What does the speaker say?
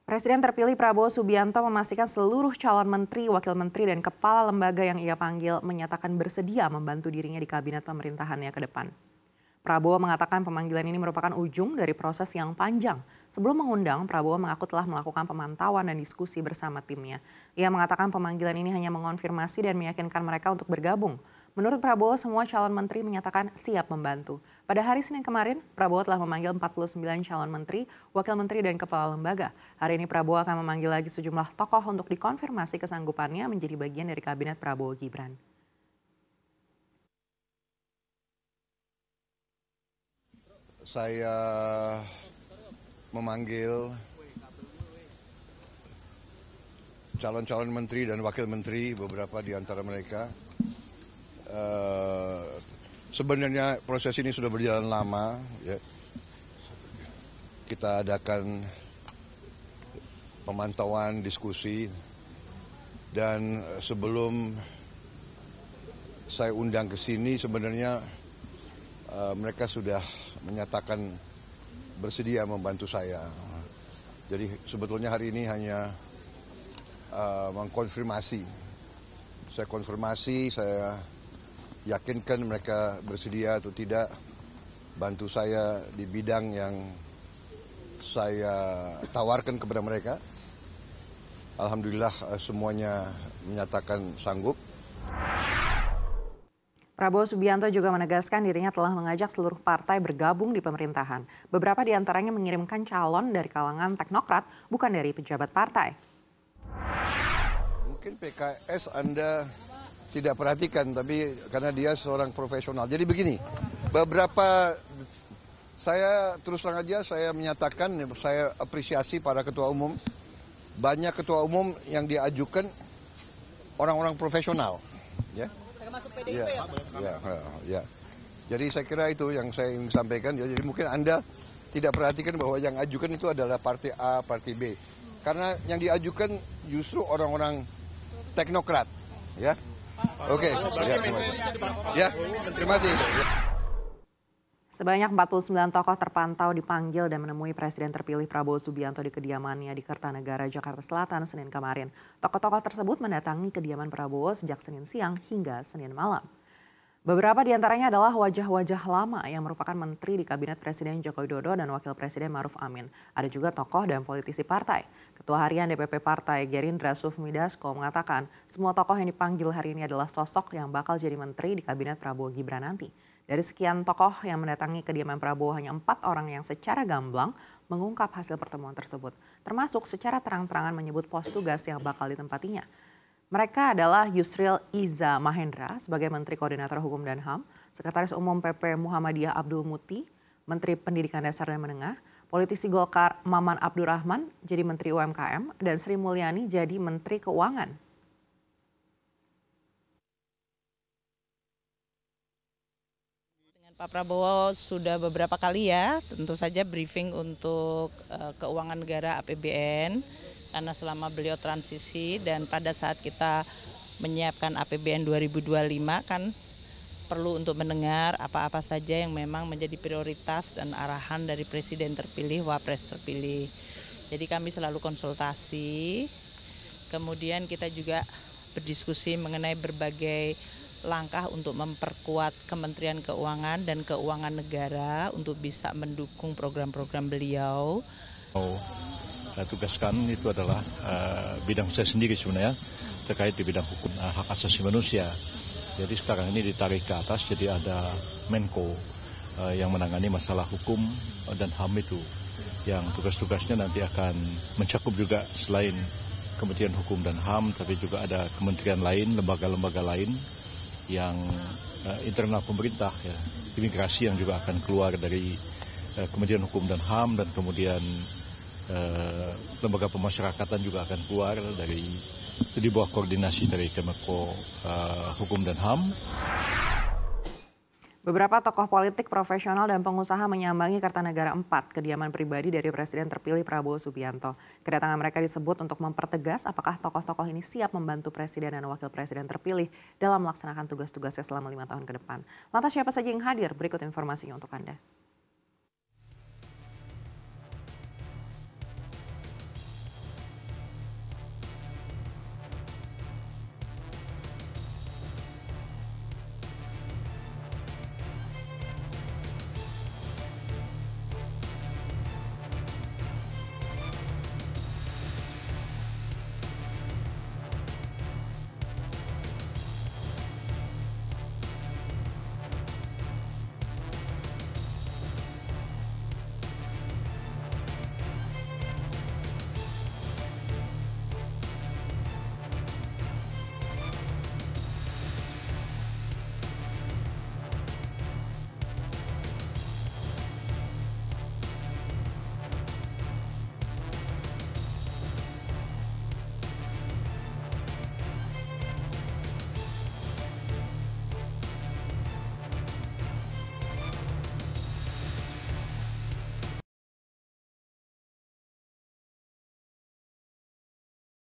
Presiden terpilih Prabowo Subianto memastikan seluruh calon menteri, wakil menteri, dan kepala lembaga yang ia panggil menyatakan bersedia membantu dirinya di kabinet pemerintahannya ke depan. Prabowo mengatakan pemanggilan ini merupakan ujung dari proses yang panjang. Sebelum mengundang, Prabowo mengaku telah melakukan pemantauan dan diskusi bersama timnya. Ia mengatakan pemanggilan ini hanya mengonfirmasi dan meyakinkan mereka untuk bergabung. Menurut Prabowo, semua calon menteri menyatakan siap membantu. Pada hari Senin kemarin, Prabowo telah memanggil 49 calon menteri, wakil menteri, dan kepala lembaga. Hari ini Prabowo akan memanggil lagi sejumlah tokoh untuk dikonfirmasi kesanggupannya menjadi bagian dari kabinet Prabowo Gibran. Saya memanggil calon-calon menteri dan wakil menteri, beberapa di antara mereka. Sebenarnya proses ini sudah berjalan lama. Ya. Kita adakan pemantauan, diskusi, dan sebelum saya undang ke sini sebenarnya mereka sudah menyatakan bersedia membantu saya. Jadi sebetulnya hari ini hanya mengkonfirmasi. Saya konfirmasi, saya yakinkan mereka bersedia atau tidak bantu saya di bidang yang saya tawarkan kepada mereka. Alhamdulillah semuanya menyatakan sanggup. Prabowo Subianto juga menegaskan dirinya telah mengajak seluruh partai bergabung di pemerintahan. Beberapa di antaranya mengirimkan calon dari kalangan teknokrat, bukan dari pejabat partai. Mungkin PKS Anda tidak perhatikan, tapi karena dia seorang profesional. Jadi begini, saya terus terang aja saya menyatakan, saya apresiasi para ketua umum. Banyak ketua umum yang diajukan orang-orang profesional. Ya. Termasuk PDIP ya, Pak? Ya. Jadi saya kira itu yang saya ingin sampaikan. Ya. Jadi mungkin Anda tidak perhatikan bahwa yang ajukan itu adalah partai A, partai B. Karena yang diajukan justru orang-orang teknokrat. Ya. Oke. Ya, terima kasih. Sebanyak 49 tokoh terpantau dipanggil dan menemui Presiden terpilih Prabowo Subianto di kediamannya di Kertanegara, Jakarta Selatan, Senin kemarin. Tokoh-tokoh tersebut mendatangi kediaman Prabowo sejak Senin siang hingga Senin malam. Beberapa di antaranya adalah wajah-wajah lama yang merupakan menteri di Kabinet Presiden Joko Widodo dan Wakil Presiden Ma'ruf Amin. Ada juga tokoh dan politisi partai. Ketua Harian DPP Partai Gerindra Sufmi Dasko mengatakan semua tokoh yang dipanggil hari ini adalah sosok yang bakal jadi menteri di Kabinet Prabowo Gibran nanti. Dari sekian tokoh yang mendatangi kediaman Prabowo, hanya 4 orang yang secara gamblang mengungkap hasil pertemuan tersebut. Termasuk secara terang-terangan menyebut pos tugas yang bakal ditempatinya. Mereka adalah Yusril Iza Mahendra sebagai Menteri Koordinator Hukum dan HAM, Sekretaris Umum PP Muhammadiyah Abdul Muti, Menteri Pendidikan Dasar dan Menengah, politisi Golkar Maman Abdurrahman jadi Menteri UMKM, dan Sri Mulyani jadi Menteri Keuangan. Pak Prabowo sudah beberapa kali ya, tentu saja briefing untuk keuangan negara APBN, karena selama beliau transisi dan pada saat kita menyiapkan APBN 2025 kan perlu untuk mendengar apa-apa saja yang memang menjadi prioritas dan arahan dari Presiden terpilih, Wapres terpilih. Jadi kami selalu konsultasi, kemudian kita juga berdiskusi mengenai berbagai langkah untuk memperkuat Kementerian Keuangan dan Keuangan Negara untuk bisa mendukung program-program beliau. Tugas kami itu adalah bidang saya sendiri sebenarnya terkait di bidang hukum hak asasi manusia. Jadi sekarang ini ditarik ke atas, jadi ada Menko yang menangani masalah hukum dan HAM itu. Yang tugas-tugasnya nanti akan mencakup juga selain Kementerian Hukum dan HAM, tapi juga ada kementerian lain, lembaga-lembaga lain yang internal pemerintah, ya, imigrasi yang juga akan keluar dari Kementerian Hukum dan HAM, dan kemudian lembaga pemasyarakatan juga akan keluar dari di bawah koordinasi dari Kemenko Hukum dan HAM. Beberapa tokoh politik profesional dan pengusaha menyambangi Kertanegara 4, kediaman pribadi dari Presiden terpilih Prabowo Subianto. Kedatangan mereka disebut untuk mempertegas apakah tokoh-tokoh ini siap membantu Presiden dan Wakil Presiden terpilih dalam melaksanakan tugas-tugasnya selama 5 tahun ke depan. Lantas siapa saja yang hadir? Berikut informasinya untuk Anda.